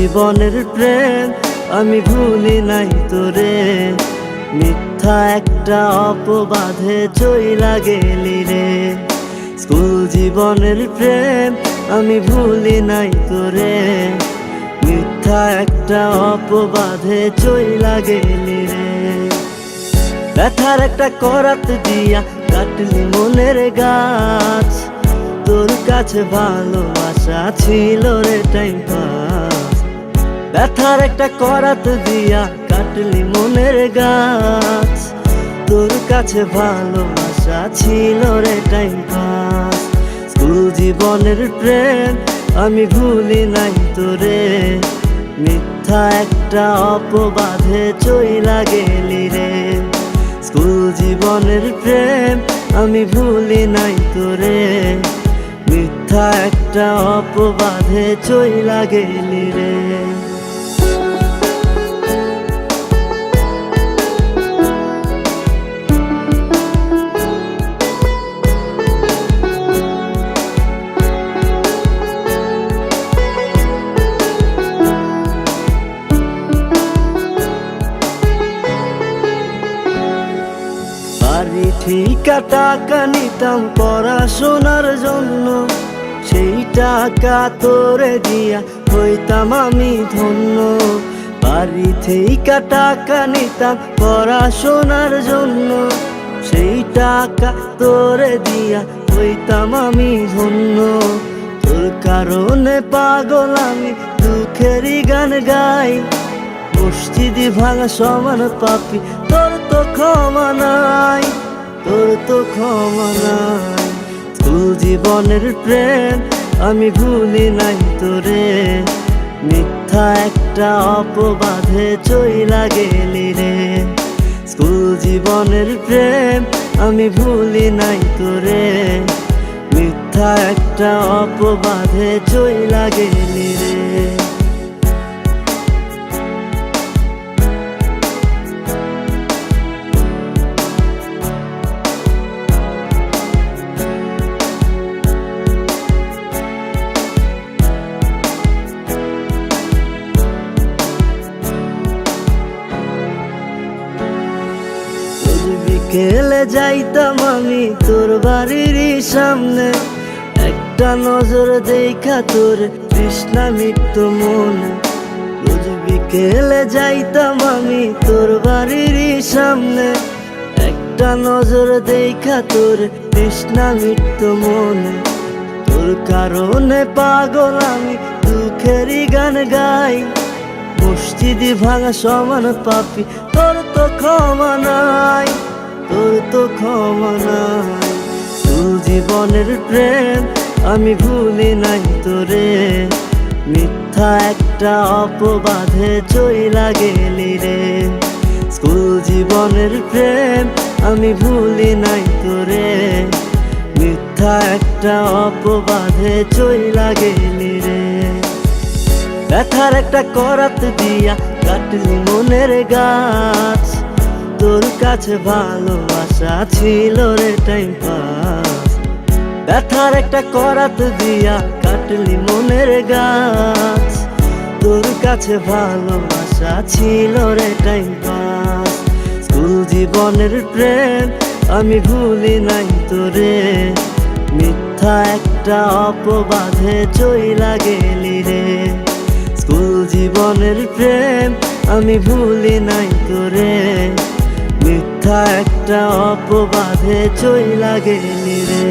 জীবনের প্রেম আমি ভুলি নাই তোরে, মিথ্যা একটা অপবাদে চইলা গেলি রে। স্কুল জীবনের প্রেম আমি ভুলি নাই তোরে, মিথ্যা একটা অপবাদে চইলা গেলি রে। ব্যথার একটা করাত দিয়া কাটলি মনের গাছ, তোর কাছে ভালোবাসা ছিল রে টাইম পাস। ব্যথার একটা করাত দিয়া কাটলি মনের গাছ, তোর কাছে ভালোবাসা ছিল রে টাইম পাস। স্কুল জীবনের প্রেম আমি ভুলি নাই তোরে, মিথ্যা একটা অপবাদে চইলা গেলি রে। স্কুল জীবনের প্রেম আমি ভুলি নাই তোরে, মিথ্যা একটা অপবাদে চইলা গেলি রে। বাড়ি ঠিকা টাকা নিতাম পড়াশোনার জন্য, সেই টাকা তোরে দিয়া হইতাম আমি ধন্য। বাড়ি ঠিকা টাকা নিতাম পড়াশোনার জন্য, সেই টাকা তোরে দিয়া হইতাম আমি ধন্য। তোর কারণে পাগল আমি দুঃখেরই গান গাই, মসজিদি ভাঙা সমান পাপি তোর তো ক্ষমা নাই, তোর তো ক্ষমা নাই। স্কুল জীবনের প্রেম আমি ভুলি নাই তোরে, মিথ্যা একটা অপবাদে চইলা গেলি রে। স্কুল জীবনের প্রেম আমি ভুলি নাই তোরে, মিথ্যা একটা অপবাদে চইলা গেলি রে। বিকেলে যাইতাম আমি তোর বাড়ির সামনে, একটা নজর দেখা তোর তৃষ্ণা মিটতো মনে। রোজ বিকেলে যাইতাম আমি তোর বাড়ির সামনে, একটা নজর দেখা তোর তৃষ্ণা মিটতো মনে। তোর কারণে পাগল আমি দুঃখেরই গান গাই, মসজিদি ভাঙা সমান পাপি তোর তো ক্ষমা নাই, তোর তো ক্ষমা নাই। স্কুল জীবনের প্রেম আমি ভুলি নাই তোরে, মিথ্যা একটা অপবাদে চইলা গেলি রে। স্কুল জীবনের প্রেম আমি ভুলি নাই তোরে, মিথ্যা একটা অপবাদে চইলা গেলি রে। ব্যথার একটা করাত দিয়া কাটলি মনের গাছ, তোর কাছে ভালোবাসা ছিল রে টাইম পাস। ব্যথার একটা করাত দিয়া কাটলি মনের গাছ, তোর কাছে ভালোবাসা ছিল রে টাইম পাস। স্কুল জীবনের প্রেম আমি ভুলি নাই তোরে, মিথ্যা একটা অপবাদে চইলা গেলি রে। স্কুল জীবনের প্রেম আমি ভুলি নাই তোরে, মিথ্যা একটা অপবাদে চইলা গেলি রে।